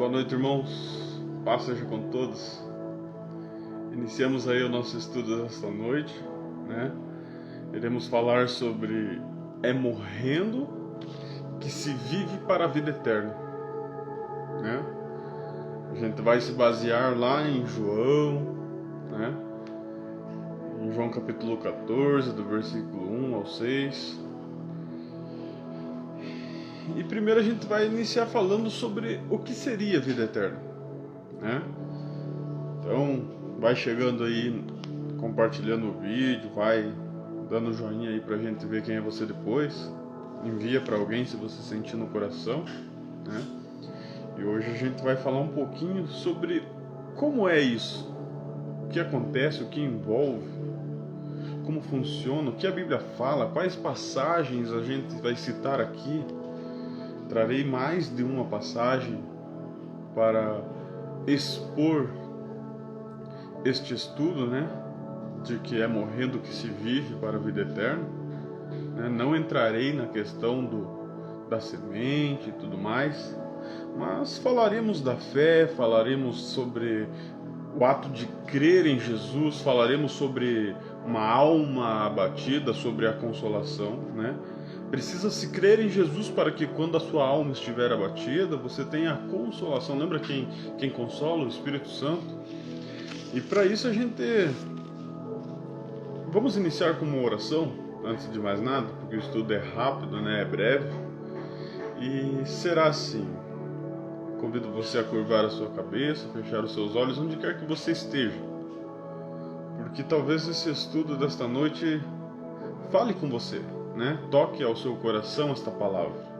Boa noite, irmãos. Paz seja com todos. Iniciamos aí o nosso estudo desta noite, né? Iremos falar sobre morrendo que se vive para a vida eterna, né? A gente vai se basear lá em João, né? Em João capítulo 14, do versículo 1 ao 6. E primeiro a gente vai iniciar falando sobre o que seria a vida eterna, né? Então, vai chegando aí, compartilhando o vídeo, vai dando joinha aí pra gente ver quem é você depois. Envia pra alguém se você sentir no coração, né? E hoje a gente vai falar um pouquinho sobre como é isso, o que acontece, o que envolve, como funciona, o que a Bíblia fala, quais passagens a gente vai citar aqui. Trarei mais de uma passagem para expor este estudo, né, de que é morrendo que se vive para a vida eterna, né? Não entrarei na questão da semente e tudo mais, mas falaremos da fé, falaremos sobre o ato de crer em Jesus, falaremos sobre uma alma abatida, sobre a consolação, né? Precisa se crer em Jesus para que quando a sua alma estiver abatida, você tenha a consolação. Lembra quem consola? O Espírito Santo. E para isso a gente... Vamos iniciar com uma oração, antes de mais nada, porque o estudo é rápido, né? É breve. E será assim. Convido você a curvar a sua cabeça, fechar os seus olhos, onde quer que você esteja. Porque talvez esse estudo desta noite fale com você, né? Toque ao seu coração esta palavra.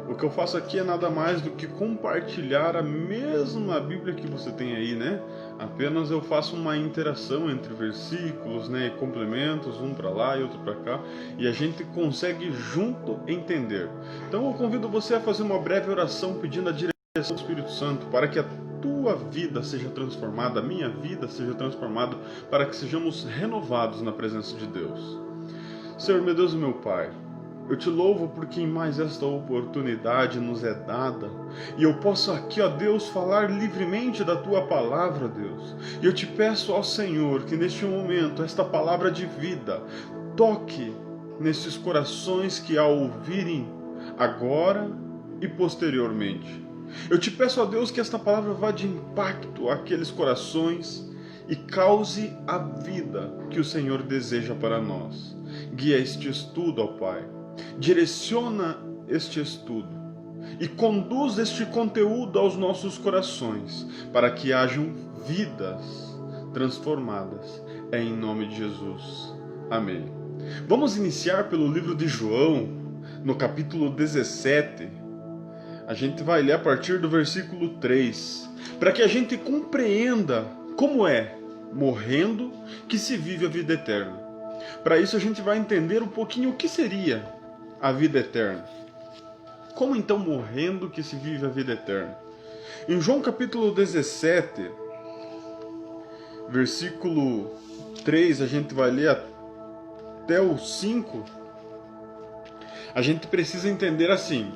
O que eu faço aqui é nada mais do que compartilhar a mesma Bíblia que você tem aí, né? Apenas eu faço uma interação entre versículos, né, e complementos, um para lá e outro para cá, e a gente consegue junto entender. Então eu convido você a fazer uma breve oração pedindo a direção do Espírito Santo para que a tua vida seja transformada, a minha vida seja transformada, para que sejamos renovados na presença de Deus. Senhor, meu Deus e meu Pai, eu te louvo porque em mais esta oportunidade nos é dada e eu posso aqui, ó Deus, falar livremente da tua palavra, Deus. E eu te peço, ó Senhor, que neste momento esta palavra de vida toque nesses corações que a ouvirem agora e posteriormente. Eu te peço, ó Deus, que esta palavra vá de impacto àqueles corações e cause a vida que o Senhor deseja para nós. Guia este estudo, ó Pai. Direciona este estudo e conduz este conteúdo aos nossos corações, para que hajam vidas transformadas. É em nome de Jesus. Amém. Vamos iniciar pelo livro de João, no capítulo 17. A gente vai ler a partir do versículo 3, para que a gente compreenda como é morrendo que se vive a vida eterna. Para isso a gente vai entender um pouquinho o que seria a vida eterna. Como então morrendo que se vive a vida eterna? Em João capítulo 17, versículo 3, a gente vai ler até o 5. A gente precisa entender assim,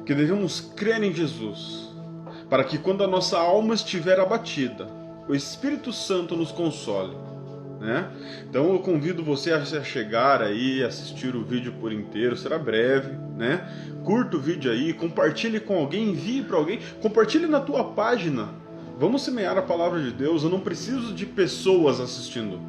que devemos crer em Jesus, para que quando a nossa alma estiver abatida, o Espírito Santo nos console, né? Então eu convido você a chegar aí, assistir o vídeo por inteiro, será breve, né? Curta o vídeo aí, compartilhe com alguém, envie para alguém, compartilhe na tua página. Vamos semear a palavra de Deus. Eu não preciso de pessoas assistindo,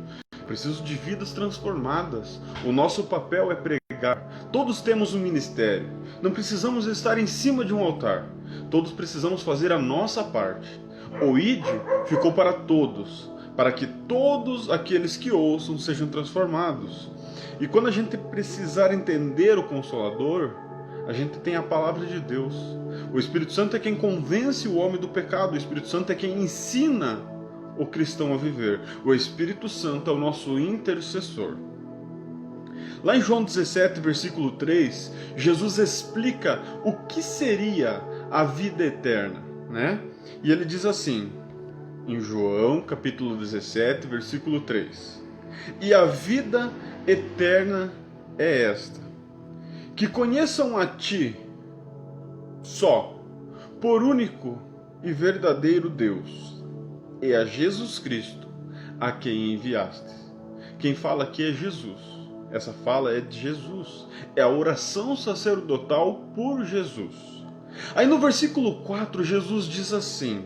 preciso de vidas transformadas. O nosso papel é pregar. Todos temos um ministério. Não precisamos estar em cima de um altar. Todos precisamos fazer a nossa parte. O ide ficou para todos, para que todos aqueles que ouçam sejam transformados. E quando a gente precisar entender o Consolador, a gente tem a palavra de Deus. O Espírito Santo é quem convence o homem do pecado. O Espírito Santo é quem ensina o cristão a viver. O Espírito Santo é o nosso intercessor. Lá em João 17, versículo 3, Jesus explica o que seria a vida eterna, né? E ele diz assim, em João capítulo 17, versículo 3: E a vida eterna é esta, que conheçam a Ti, só, por único e verdadeiro Deus, e a Jesus Cristo, a quem enviaste. Quem fala aqui é Jesus. Essa fala é de Jesus. É a oração sacerdotal por Jesus. Aí no versículo 4, Jesus diz assim: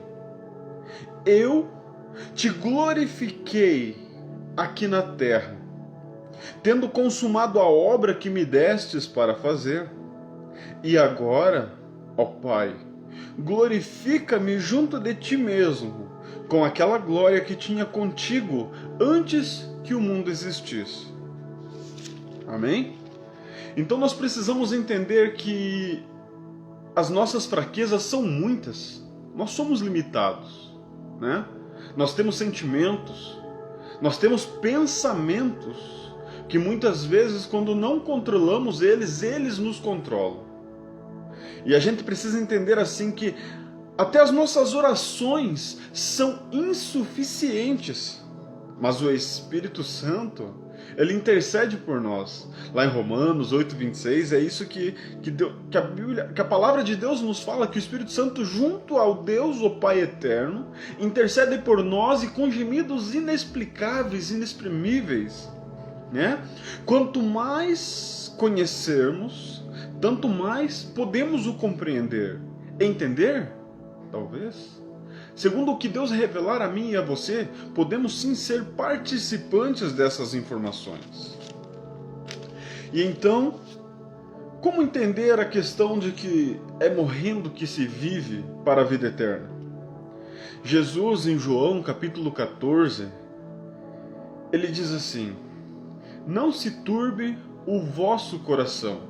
eu te glorifiquei aqui na terra, tendo consumado a obra que me destes para fazer. E agora, ó Pai, glorifica-me junto de ti mesmo, com aquela glória que tinha contigo antes que o mundo existisse. Amém? Então nós precisamos entender que as nossas fraquezas são muitas. Nós somos limitados, né? Nós temos sentimentos, nós temos pensamentos que muitas vezes, quando não controlamos eles nos controlam. E a gente precisa entender assim que até as nossas orações são insuficientes, mas o Espírito Santo, ele intercede por nós. Lá em Romanos 8:26 é isso que a palavra de Deus nos fala, que o Espírito Santo, junto ao Deus, o Pai Eterno, intercede por nós e com gemidos inexplicáveis, inexprimíveis, né? Quanto mais conhecermos, tanto mais podemos o compreender. Entender? Talvez. Segundo o que Deus revelar a mim e a você, podemos sim ser participantes dessas informações. E então, como entender a questão de que é morrendo que se vive para a vida eterna? Jesus, em João capítulo 14, ele diz assim: não se turbe o vosso coração,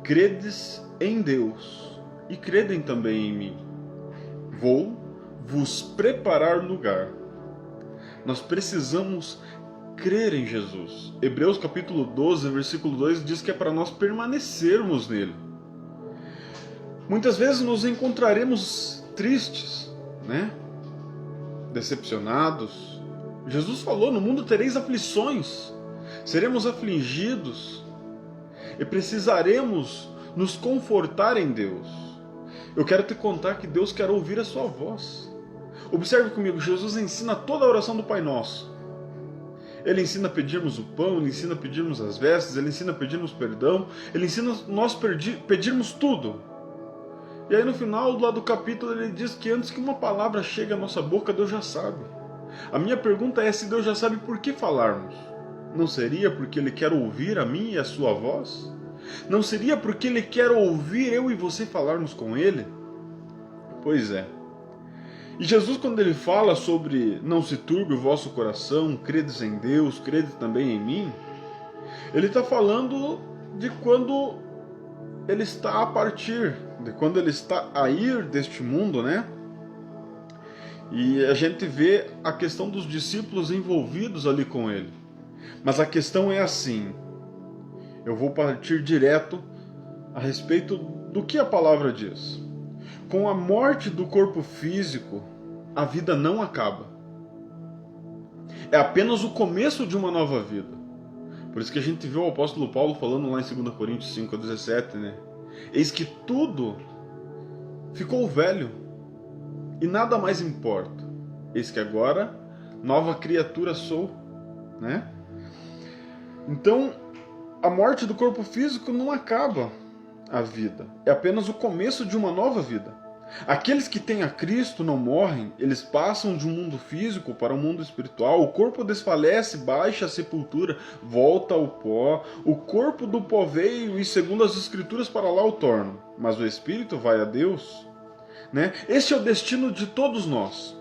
credes em Deus e credem também em mim. Vou vos preparar lugar. Nós precisamos crer em Jesus. Hebreus capítulo 12, versículo 2 diz que é para nós permanecermos nele. Muitas vezes nos encontraremos tristes, né? Decepcionados. Jesus falou: no mundo tereis aflições, seremos afligidos e precisaremos nos confortar em Deus. Eu quero te contar que Deus quer ouvir a sua voz. Observe comigo, Jesus ensina toda a oração do Pai Nosso. Ele ensina a pedirmos o pão, ele ensina a pedirmos as vestes, ele ensina a pedirmos perdão, ele ensina nós pedirmos tudo. E aí no final do capítulo ele diz que antes que uma palavra chegue à nossa boca, Deus já sabe. A minha pergunta é: se Deus já sabe, por que falarmos? Não seria porque Ele quer ouvir a mim e a sua voz? Não seria porque Ele quer ouvir eu e você falarmos com Ele? Pois é. E Jesus, quando Ele fala sobre não se turbe o vosso coração, credes em Deus, credes também em mim, Ele está falando de quando Ele está a partir, de quando Ele está a ir deste mundo, né? E a gente vê a questão dos discípulos envolvidos ali com Ele. Mas a questão é assim, eu vou partir direto a respeito do que a palavra diz. Com a morte do corpo físico, a vida não acaba. É apenas o começo de uma nova vida. Por isso que a gente vê o apóstolo Paulo falando lá em 2 Coríntios 5:17, né? Eis que tudo ficou velho e nada mais importa. Eis que agora nova criatura sou, né? Então, a morte do corpo físico não acaba a vida. É apenas o começo de uma nova vida. Aqueles que têm a Cristo não morrem, eles passam de um mundo físico para um mundo espiritual. O corpo desfalece, baixa a sepultura, volta ao pó. O corpo do pó veio e, segundo as Escrituras, para lá o tornam. Mas o espírito vai a Deus, né? Este é o destino de todos nós,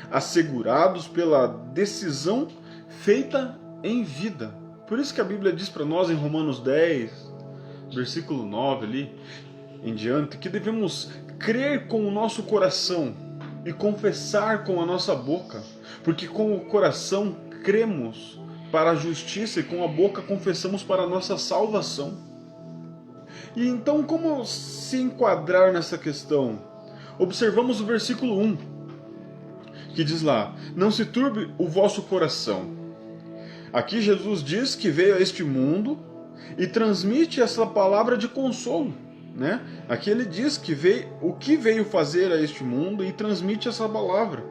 assegurados pela decisão feita em vida. Por isso que a Bíblia diz para nós em Romanos 10, versículo 9 ali em diante, que devemos crer com o nosso coração e confessar com a nossa boca, porque com o coração cremos para a justiça e com a boca confessamos para a nossa salvação. E então, como se enquadrar nessa questão? Observamos o versículo 1, que diz lá: não se turbe o vosso coração. Aqui Jesus diz que veio a este mundo e transmite essa palavra de consolo. né? Aqui ele diz que o que veio fazer a este mundo e transmite essa palavra.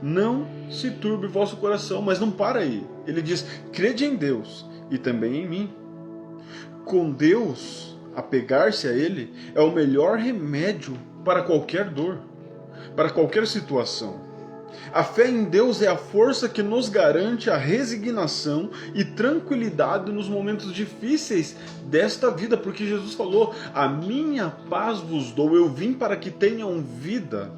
Não se turbe o vosso coração, mas não para aí. Ele diz: crede em Deus e também em mim. Com Deus, apegar-se a Ele é o melhor remédio para qualquer dor, para qualquer situação. A fé em Deus é a força que nos garante a resignação e tranquilidade nos momentos difíceis desta vida, porque Jesus falou: a minha paz vos dou, eu vim para que tenham vida.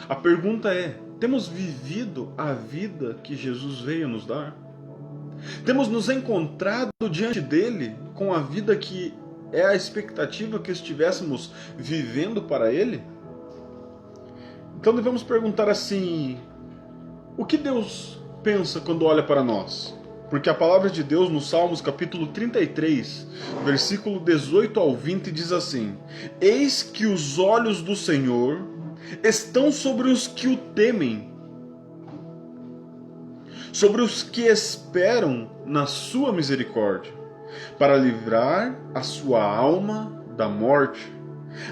A pergunta é: temos vivido a vida que Jesus veio nos dar? Temos nos encontrado diante dele com a vida que é a expectativa que estivéssemos vivendo para ele? Então devemos perguntar assim: o que Deus pensa quando olha para nós? Porque a palavra de Deus no Salmos capítulo 33, versículo 18 ao 20 diz assim: eis que os olhos do Senhor estão sobre os que o temem, sobre os que esperam na sua misericórdia, para livrar a sua alma da morte.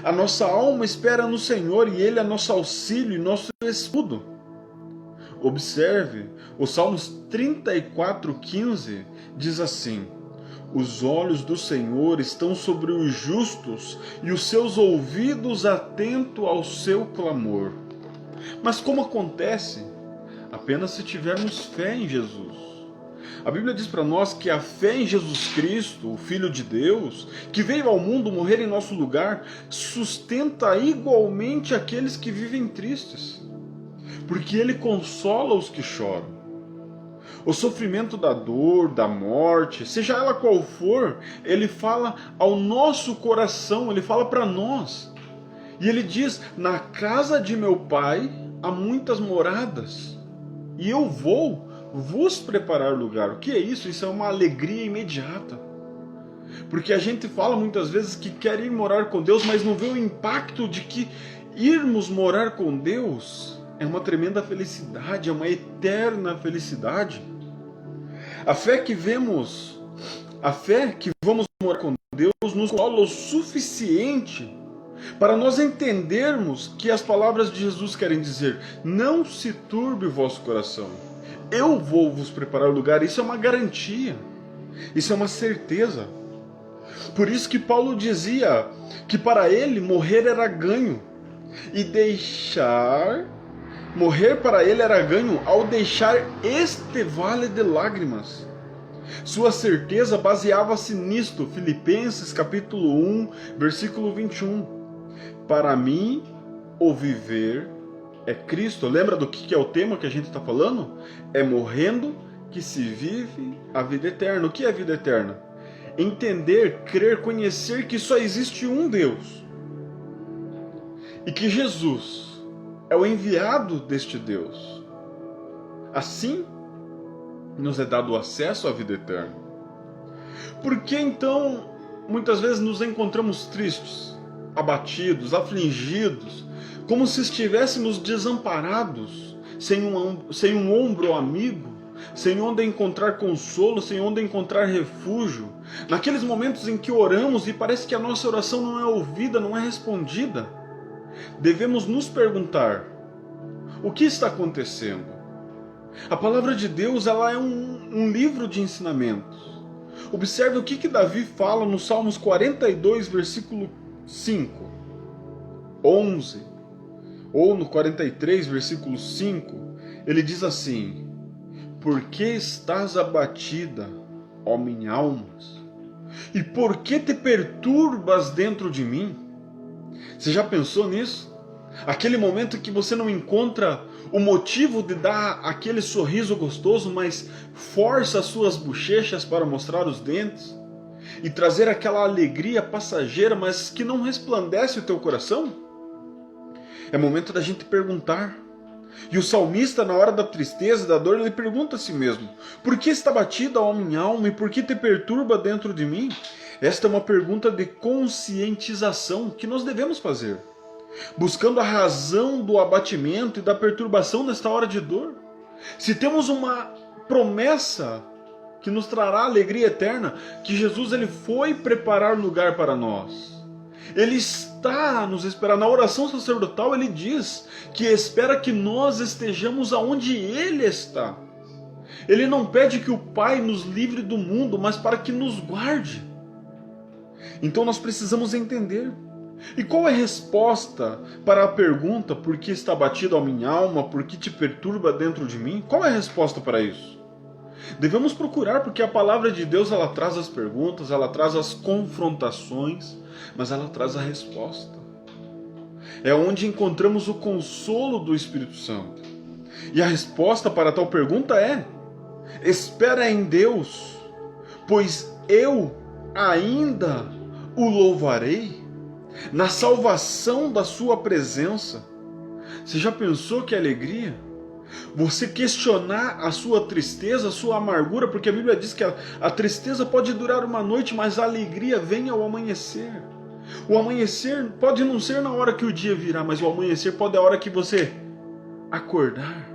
A nossa alma espera no Senhor e Ele é nosso auxílio e nosso escudo. Observe, o Salmos 34:15 diz assim: os olhos do Senhor estão sobre os justos e os seus ouvidos atentos ao seu clamor. Mas como acontece? Apenas se tivermos fé em Jesus. A Bíblia diz para nós que a fé em Jesus Cristo, o Filho de Deus, que veio ao mundo morrer em nosso lugar, sustenta igualmente aqueles que vivem tristes, porque Ele consola os que choram. O sofrimento da dor, da morte, seja ela qual for, Ele fala ao nosso coração, Ele fala para nós. E Ele diz: na casa de meu Pai há muitas moradas, e eu vou vos preparar lugar. O que é isso? Isso é uma alegria imediata. Porque a gente fala muitas vezes que quer ir morar com Deus, mas não vê o impacto de que irmos morar com Deus é uma tremenda felicidade, é uma eterna felicidade. A fé que vamos morar com Deus nos consola o suficiente para nós entendermos que as palavras de Jesus querem dizer: não se turbe o vosso coração, eu vou vos preparar lugar. Isso é uma garantia, isso é uma certeza. Por isso que Paulo dizia que para ele morrer era ganho, e morrer para ele era ganho ao deixar este vale de lágrimas. Sua certeza baseava-se nisto, Filipenses capítulo 1, versículo 21. Para mim, o viver é Cristo. Lembra do que é o tema que a gente está falando? É morrendo que se vive a vida eterna. O que é a vida eterna? Entender, crer, conhecer que só existe um Deus. E que Jesus é o enviado deste Deus. Assim, nos é dado acesso à vida eterna. Por que então, muitas vezes nos encontramos tristes, abatidos, afligidos, como se estivéssemos desamparados, sem um ombro amigo, sem onde encontrar consolo, sem onde encontrar refúgio, naqueles momentos em que oramos e parece que a nossa oração não é ouvida, não é respondida? Devemos nos perguntar: o que está acontecendo? A palavra de Deus, ela é um livro de ensinamentos. Observe o que Davi fala no Salmos 42, versículo 5, 11, ou no 43, versículo 5, ele diz assim: por que estás abatida, ó minha alma? E por que te perturbas dentro de mim? Você já pensou nisso? Aquele momento que você não encontra o motivo de dar aquele sorriso gostoso, mas força as suas bochechas para mostrar os dentes e trazer aquela alegria passageira, mas que não resplandece o teu coração? É momento da gente perguntar. E o salmista, na hora da tristeza e da dor, ele pergunta a si mesmo: por que está batida, ó minha alma, e por que te perturba dentro de mim? Esta é uma pergunta de conscientização que nós devemos fazer, buscando a razão do abatimento e da perturbação nesta hora de dor. Se temos uma promessa que nos trará alegria eterna, que Jesus ele foi preparar lugar para nós, Ele está a nos esperar. Na oração sacerdotal ele diz que espera que nós estejamos aonde Ele está. Ele não pede que o Pai nos livre do mundo, mas para que nos guarde. Então nós precisamos entender. E qual é a resposta para a pergunta: por que está batido a minha alma? Por que te perturba dentro de mim? Qual é a resposta para isso? Devemos procurar, porque a palavra de Deus, ela traz as perguntas, ela traz as confrontações, mas ela traz a resposta. É onde encontramos o consolo do Espírito Santo. E a resposta para tal pergunta é: espera em Deus, pois eu ainda o louvarei na salvação da sua presença. Você já pensou que alegria? Você questionar a sua tristeza, a sua amargura, porque a Bíblia diz que a tristeza pode durar uma noite, mas a alegria vem ao amanhecer. O amanhecer pode não ser na hora que o dia virá, mas o amanhecer pode ser a hora que você acordar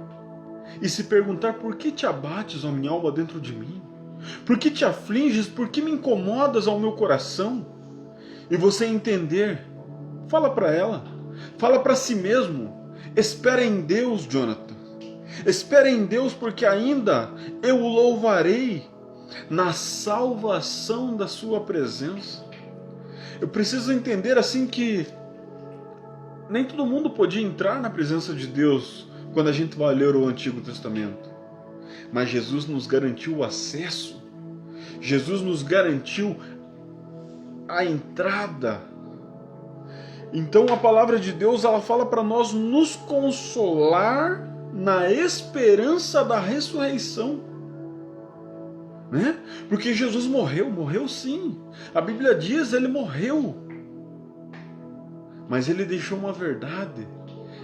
e se perguntar: por que te abates, ó minha alma, dentro de mim? Por que te afliges? Por que me incomodas ao meu coração? E você entender, fala para ela, fala para si mesmo: espera em Deus, Jonathan. Espera em Deus, porque ainda eu o louvarei na salvação da sua presença. Eu preciso entender assim que nem todo mundo podia entrar na presença de Deus quando a gente vai ler o Antigo Testamento. Mas Jesus nos garantiu o acesso. Jesus nos garantiu a entrada. Então a palavra de Deus, ela fala para nós nos consolar na esperança da ressurreição, né? Porque Jesus morreu sim. A Bíblia diz, ele morreu. Mas ele deixou uma verdade,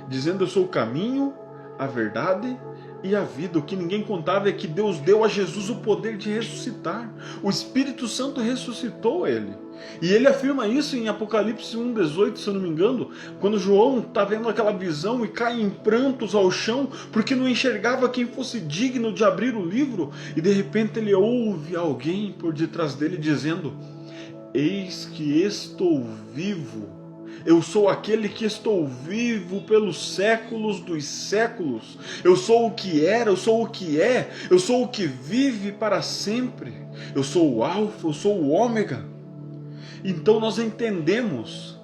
dizendo: eu sou o caminho, a verdade e a vida. O que ninguém contava é que Deus deu a Jesus o poder de ressuscitar. O Espírito Santo ressuscitou ele. E ele afirma isso em Apocalipse 1,18, se eu não me engano, quando João está vendo aquela visão e cai em prantos ao chão, porque não enxergava quem fosse digno de abrir o livro, e de repente ele ouve alguém por detrás dele dizendo: eis que estou vivo. Eu sou aquele que estou vivo pelos séculos dos séculos. Eu sou o que era, eu sou o que é, eu sou o que vive para sempre. Eu sou o Alfa, eu sou o Ômega. Então nós entendemos,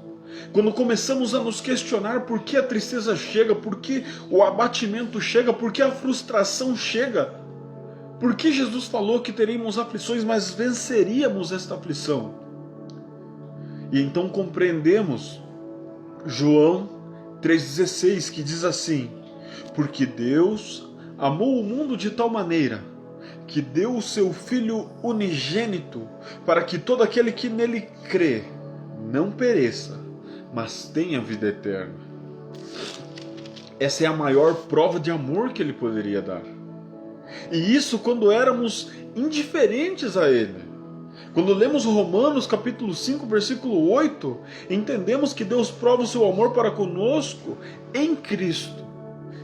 quando começamos a nos questionar por que a tristeza chega, por que o abatimento chega, por que a frustração chega, por que Jesus falou que teríamos aflições, mas venceríamos esta aflição. E então compreendemos João 3,16, que diz assim: porque Deus amou o mundo de tal maneira que deu o seu Filho unigênito, para que todo aquele que nele crê não pereça, mas tenha vida eterna. Essa é a maior prova de amor que ele poderia dar. E isso quando éramos indiferentes a ele. Quando lemos Romanos capítulo 5, versículo 8, entendemos que Deus prova o seu amor para conosco em Cristo,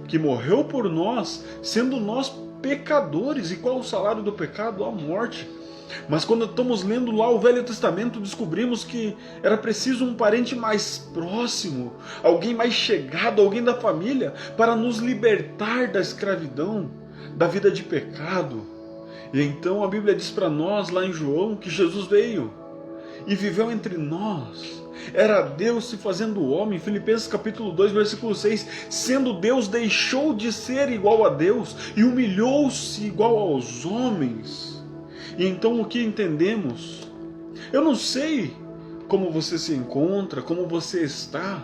que morreu por nós, sendo nós pecadores. E qual o salário do pecado? A morte. Mas quando estamos lendo lá o Velho Testamento, descobrimos que era preciso um parente mais próximo, alguém mais chegado, alguém da família, para nos libertar da escravidão, da vida de pecado. E então a Bíblia diz para nós lá em João que Jesus veio e viveu entre nós. Era Deus se fazendo homem. Filipenses capítulo 2, versículo 6. Sendo Deus, deixou de ser igual a Deus e humilhou-se igual aos homens. E então o que entendemos? Eu não sei como você se encontra, como você está.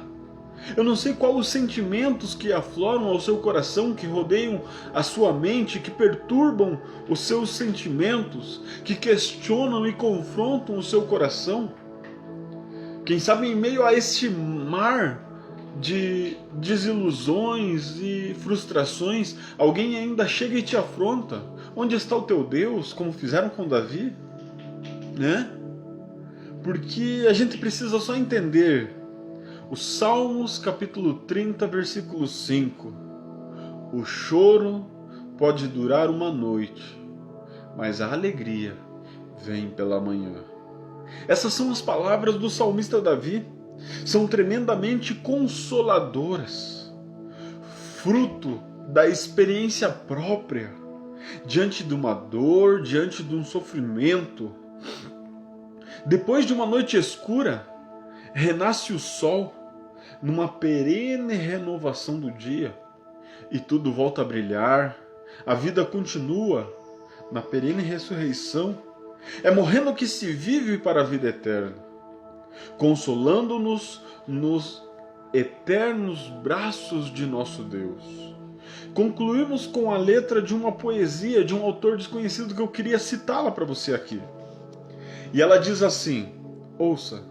Eu não sei quais os sentimentos que afloram ao seu coração, que rodeiam a sua mente, que perturbam os seus sentimentos, que questionam e confrontam o seu coração. Quem sabe em meio a este mar de desilusões e frustrações, alguém ainda chega e te afronta. Onde está o teu Deus? Como fizeram com Davi, né? Porque a gente precisa só entender os Salmos capítulo 30, versículo 5. O choro pode durar uma noite, mas a alegria vem pela manhã. Essas são as palavras do salmista Davi. são tremendamente consoladoras, fruto da experiência própria, diante de uma dor, diante de um sofrimento. Depois de uma noite escura, renasce o sol numa perene renovação do dia e tudo volta a brilhar, a vida continua na perene ressurreição. É morrendo que se vive para a vida eterna, consolando-nos nos eternos braços de nosso Deus. Concluímos com a letra de uma poesia de um autor desconhecido que eu queria citá-la para você aqui. E ela diz assim: ouça,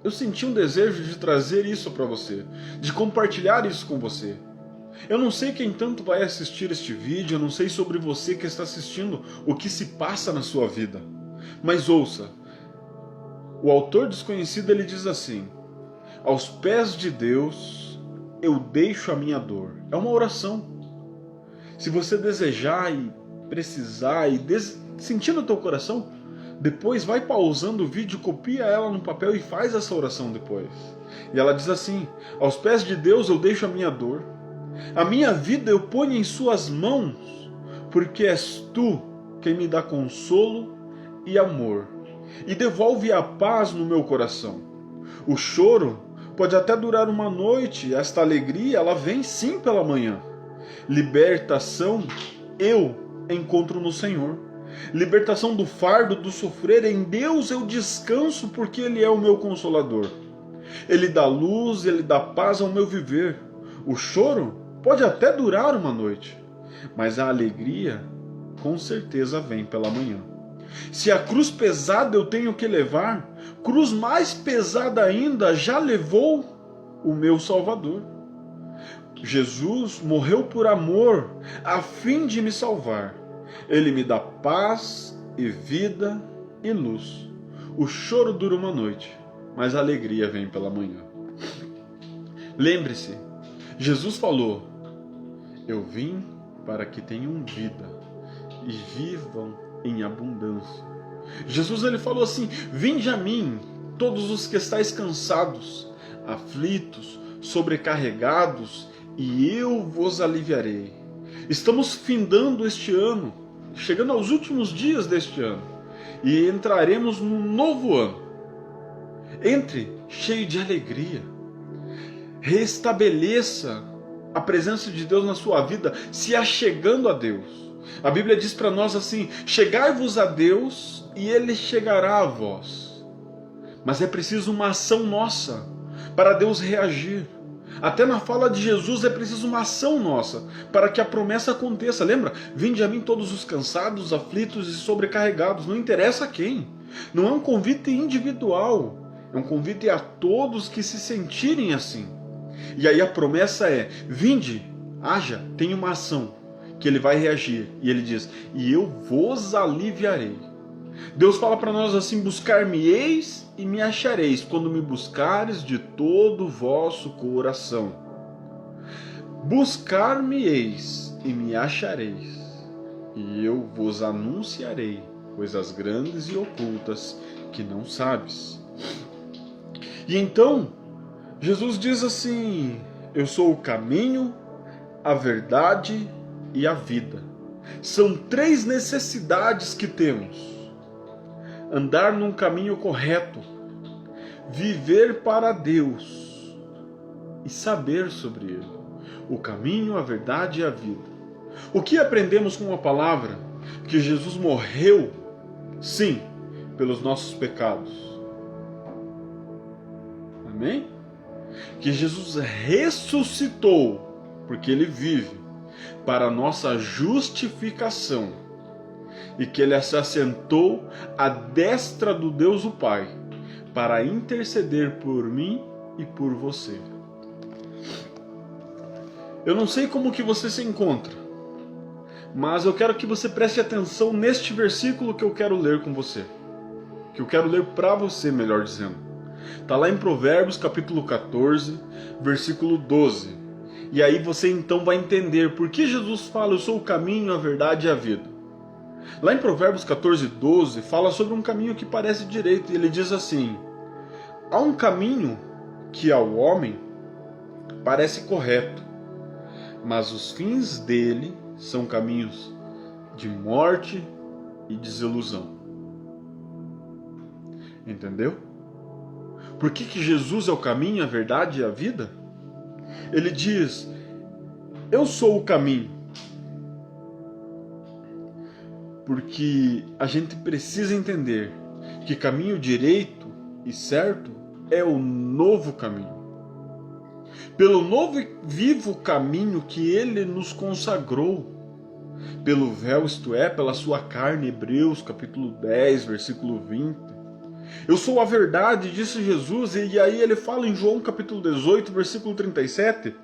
eu senti um desejo de trazer isso para você, de compartilhar isso com você. Eu não sei quem tanto vai assistir este vídeo, eu não sei sobre você que está assistindo o que se passa na sua vida. Mas ouça, o autor desconhecido ele diz assim: aos pés de Deus eu deixo a minha dor. É uma oração. Se você desejar e precisar e sentir no teu coração, depois vai pausando o vídeo, copia ela no papel e faz essa oração depois. E ela diz assim: aos pés de Deus eu deixo a minha dor. A minha vida eu ponho em suas mãos, porque és tu quem me dá consolo e amor, e devolve a paz no meu coração. O choro pode até durar uma noite, esta alegria ela vem sim pela manhã. Libertação eu encontro no Senhor. Libertação do fardo, do sofrer, em Deus eu descanso, porque Ele é o meu consolador. Ele dá luz, Ele dá paz ao meu viver. O choro pode até durar uma noite, mas a alegria com certeza vem pela manhã. Se a cruz pesada eu tenho que levar, cruz mais pesada ainda já levou o meu Salvador. Jesus morreu por amor, a fim de me salvar. Ele me dá paz e vida e luz. O choro dura uma noite, mas a alegria vem pela manhã. Lembre-se, Jesus falou: eu vim para que tenham vida e vivam em abundância. Jesus ele falou assim: vinde a mim, todos os que estáis cansados, aflitos, sobrecarregados, e eu vos aliviarei. Estamos findando este ano, chegando aos últimos dias deste ano, e entraremos num novo ano. Entre cheio de alegria. Restabeleça a presença de Deus na sua vida, se achegando a Deus. A Bíblia diz para nós assim: chegai-vos a Deus e Ele chegará a vós. Mas é preciso uma ação nossa para Deus reagir. Até na fala de Jesus é preciso uma ação nossa para que a promessa aconteça. Lembra? Vinde a mim todos os cansados, aflitos e sobrecarregados. Não interessa quem. Não é um convite individual. É um convite a todos que se sentirem assim. E aí a promessa é: vinde, haja, tem uma ação que Ele vai reagir. E Ele diz: e eu vos aliviarei. Deus fala para nós assim: buscar-me-eis e me achareis, quando me buscares de todo o vosso coração. Buscar-me-eis e me achareis, e eu vos anunciarei coisas grandes e ocultas que não sabes. E então, Jesus diz assim: eu sou o caminho, a verdade e a vida. São três necessidades que temos: andar num caminho correto, viver para Deus e saber sobre Ele. O caminho, a verdade e a vida. O que aprendemos com a palavra? Que Jesus morreu, sim, pelos nossos pecados. Amém? Que Jesus ressuscitou, porque Ele vive, para a nossa justificação. E que Ele se assentou à destra do Deus o Pai, para interceder por mim e por você. Eu não sei como que você se encontra, mas eu quero que você preste atenção neste versículo que eu quero ler com você. Que eu quero ler para você, melhor dizendo. Está lá em Provérbios capítulo 14, versículo 12. E aí você então vai entender por que Jesus fala: eu sou o caminho, a verdade e a vida. Lá em Provérbios 14, 12, fala sobre um caminho que parece direito, e ele diz assim: há um caminho que ao homem parece correto, mas os fins dele são caminhos de morte e desilusão. Entendeu? Por que Jesus é o caminho, a verdade e a vida? Ele diz: eu sou o caminho. Porque a gente precisa entender que caminho direito e certo é o novo caminho. Pelo novo e vivo caminho que ele nos consagrou, pelo véu, isto é, pela sua carne, Hebreus capítulo 10, versículo 20. Eu sou a verdade, disse Jesus, e aí ele fala em João capítulo 18, versículo 37,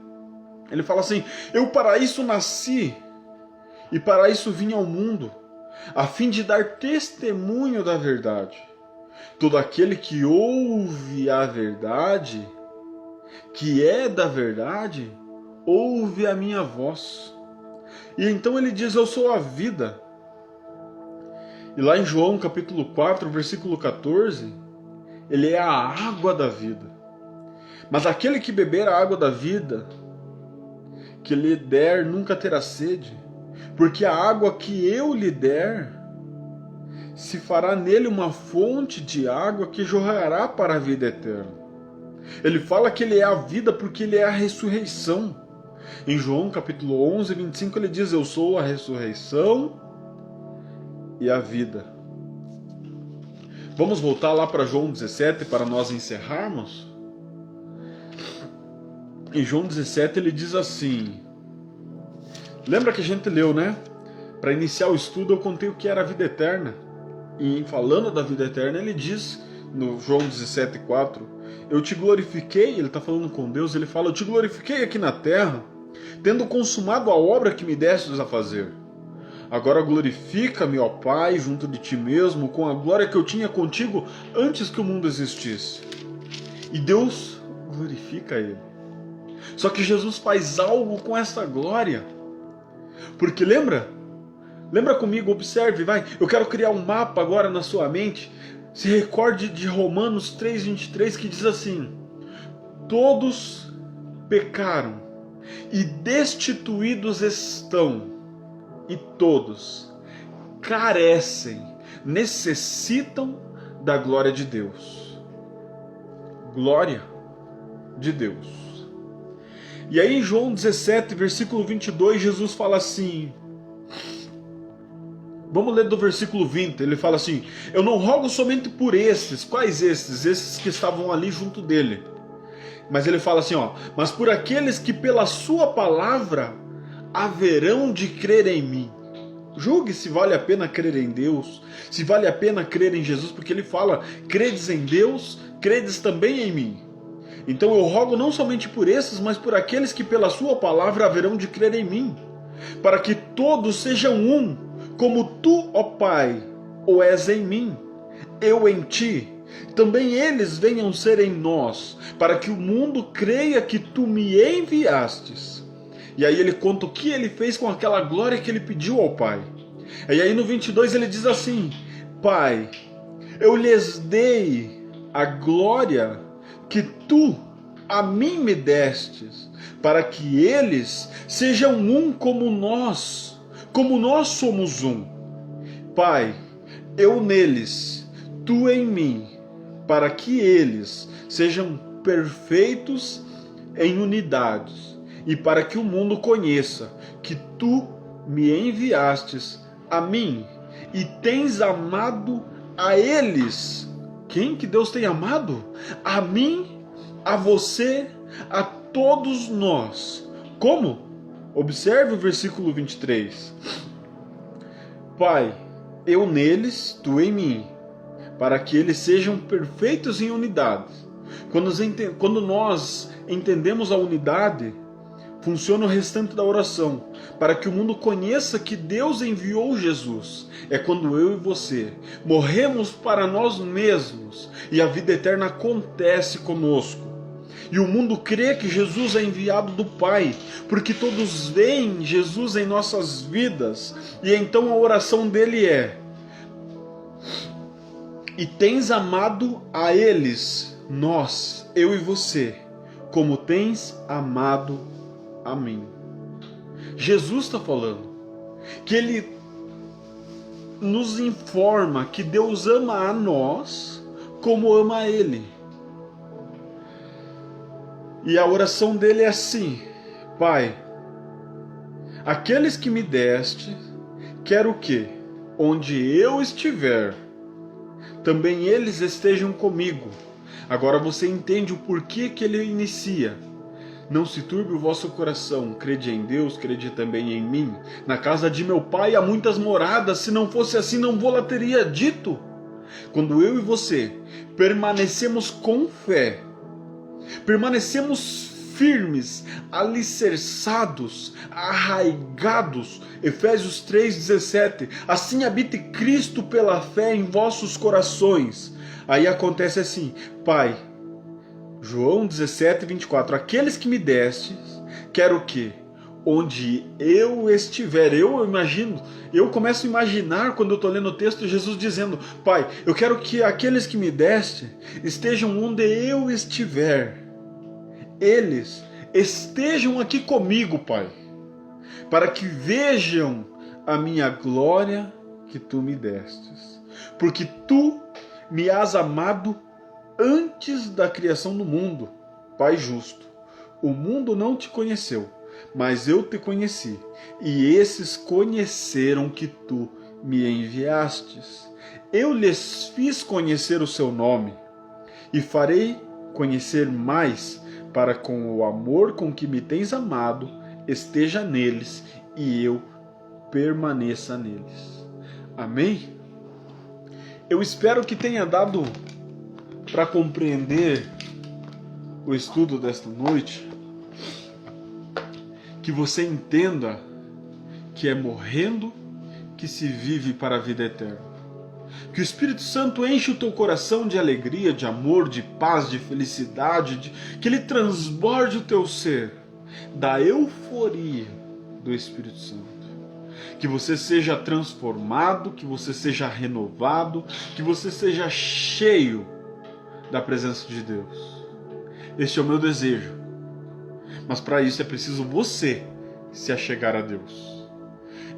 ele fala assim: eu para isso nasci, e para isso vim ao mundo, a fim de dar testemunho da verdade. Todo aquele que ouve a verdade, que é da verdade, ouve a minha voz. E então ele diz: eu sou a vida. E lá em João capítulo 4, versículo 14, ele é a água da vida. Mas aquele que beber a água da vida, que lhe der, nunca terá sede, porque a água que eu lhe der, se fará nele uma fonte de água que jorrará para a vida eterna. Ele fala que ele é a vida porque ele é a ressurreição. Em João capítulo 11, 25, ele diz: eu sou a ressurreição e a vida. Vamos voltar lá para João 17 para nós encerrarmos? Em João 17 ele diz assim, lembra que a gente leu, né? Para iniciar o estudo eu contei o que era a vida eterna. E falando da vida eterna ele diz no João 17,4, eu te glorifiquei, ele está falando com Deus, ele fala: eu te glorifiquei aqui na terra, tendo consumado a obra que me destes a fazer. Agora glorifica-me, ó Pai, junto de ti mesmo, com a glória que eu tinha contigo antes que o mundo existisse. E Deus glorifica ele. Só que Jesus faz algo com essa glória. Porque lembra comigo, observe, vai. Eu quero criar um mapa agora na sua mente. Se recorde de Romanos 3,23, que diz assim: todos pecaram e destituídos estão, e todos carecem, necessitam da glória de Deus. Glória de Deus. E aí em João 17, versículo 22, Jesus fala assim, vamos ler do versículo 20, ele fala assim: eu não rogo somente por esses. Quais esses? Esses que estavam ali junto dele. Mas ele fala assim, ó, mas por aqueles que pela sua palavra haverão de crer em mim. Julgue se vale a pena crer em Deus, se vale a pena crer em Jesus, porque ele fala: credes em Deus, credes também em mim. Então eu rogo não somente por esses, mas por aqueles que pela sua palavra haverão de crer em mim, para que todos sejam um, como tu, ó Pai, o és em mim, eu em ti, também eles venham ser em nós, para que o mundo creia que tu me enviastes. E aí ele conta o que ele fez com aquela glória que ele pediu ao Pai. E aí no 22 ele diz assim: Pai, eu lhes dei a glória que tu a mim me destes, para que eles sejam um como nós somos um. Pai, eu neles, tu em mim, para que eles sejam perfeitos em unidade, e para que o mundo conheça que tu me enviastes a mim e tens amado a eles. Quem que Deus tem amado? A mim, a você, a todos nós. Como? Observe o versículo 23. Pai, eu neles, tu em mim, para que eles sejam perfeitos em unidade. Quando nós entendemos a unidade, funciona o restante da oração, para que o mundo conheça que Deus enviou Jesus. É quando eu e você morremos para nós mesmos e a vida eterna acontece conosco. E o mundo crê que Jesus é enviado do Pai, porque todos veem Jesus em nossas vidas. E então a oração dele é: e tens amado a eles, nós, eu e você, como tens amado a mim. Jesus está falando que Ele nos informa que Deus ama a nós como ama a Ele. E a oração dele é assim: Pai, aqueles que me deste, quero que, onde eu estiver, também eles estejam comigo. Agora você entende o porquê que ele inicia. Não se turbe o vosso coração, crede em Deus, crede também em mim. Na casa de meu pai há muitas moradas, se não fosse assim não vou-la teria dito. Quando eu e você permanecemos com fé, permanecemos firmes, alicerçados, arraigados, Efésios 3,17, assim habite Cristo pela fé em vossos corações. Aí acontece assim: Pai, João 17:24, aqueles que me destes, quero que, onde eu estiver, eu começo a imaginar quando eu estou lendo o texto, Jesus dizendo: Pai, eu quero que aqueles que me deste estejam onde eu estiver, eles estejam aqui comigo, Pai, para que vejam a minha glória que tu me destes, porque tu me has amado antes da criação do mundo. Pai justo, o mundo não te conheceu, mas eu te conheci, e esses conheceram que tu me enviastes. Eu lhes fiz conhecer o seu nome, e farei conhecer mais, para com o amor com que me tens amado, esteja neles, e eu permaneça neles. Amém? Eu espero que tenha dado para compreender o estudo desta noite, que você entenda que é morrendo que se vive para a vida eterna. Que o Espírito Santo enche o teu coração de alegria, de amor, de paz, de felicidade, que ele transborde o teu ser da euforia do Espírito Santo. Que você seja transformado, que você seja renovado, que você seja cheio da presença de Deus. Este é o meu desejo. Mas para isso é preciso você se achegar a Deus.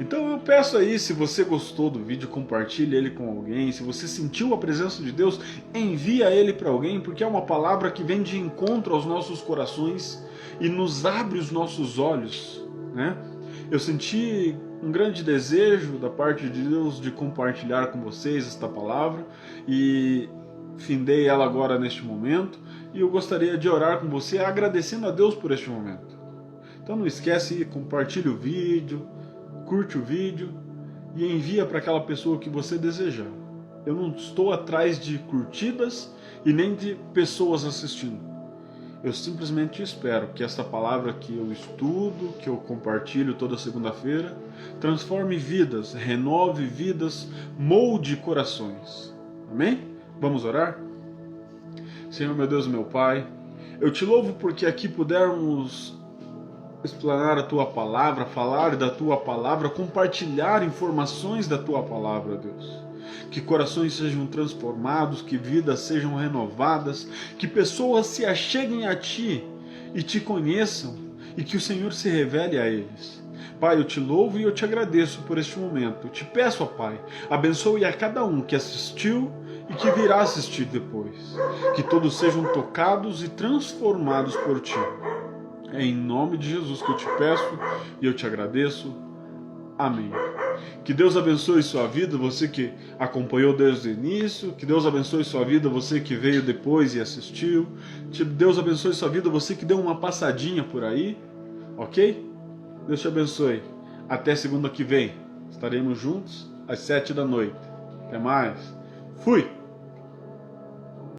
Então eu peço aí, se você gostou do vídeo, compartilhe ele com alguém. Se você sentiu a presença de Deus, envia ele para alguém, porque é uma palavra que vem de encontro aos nossos corações e nos abre os nossos olhos, né? Eu senti um grande desejo da parte de Deus de compartilhar com vocês esta palavra e findei ela agora neste momento, e eu gostaria de orar com você agradecendo a Deus por este momento. Então não esquece, compartilhe o vídeo, curte o vídeo e envia para aquela pessoa que você desejar. Eu não estou atrás de curtidas e nem de pessoas assistindo. Eu simplesmente espero que essa palavra que eu estudo, que eu compartilho toda segunda-feira, transforme vidas, renove vidas, molde corações. Amém? Vamos orar? Senhor, meu Deus e meu Pai, eu te louvo porque aqui pudermos explanar a Tua Palavra, falar da Tua Palavra, compartilhar informações da Tua Palavra, Deus. Que corações sejam transformados, que vidas sejam renovadas, que pessoas se acheguem a Ti e Te conheçam e que o Senhor se revele a eles. Pai, eu te louvo e eu te agradeço por este momento. Eu te peço, ó Pai, abençoe a cada um que assistiu e que virá assistir depois. Que todos sejam tocados e transformados por Ti. É em nome de Jesus que eu te peço e eu te agradeço. Amém. Que Deus abençoe sua vida, você que acompanhou desde o início. Que Deus abençoe sua vida, você que veio depois e assistiu. Que Deus abençoe sua vida, você que deu uma passadinha por aí. Ok? Deus te abençoe. Até segunda que vem. Estaremos juntos às 7 da noite. Até mais. Fui!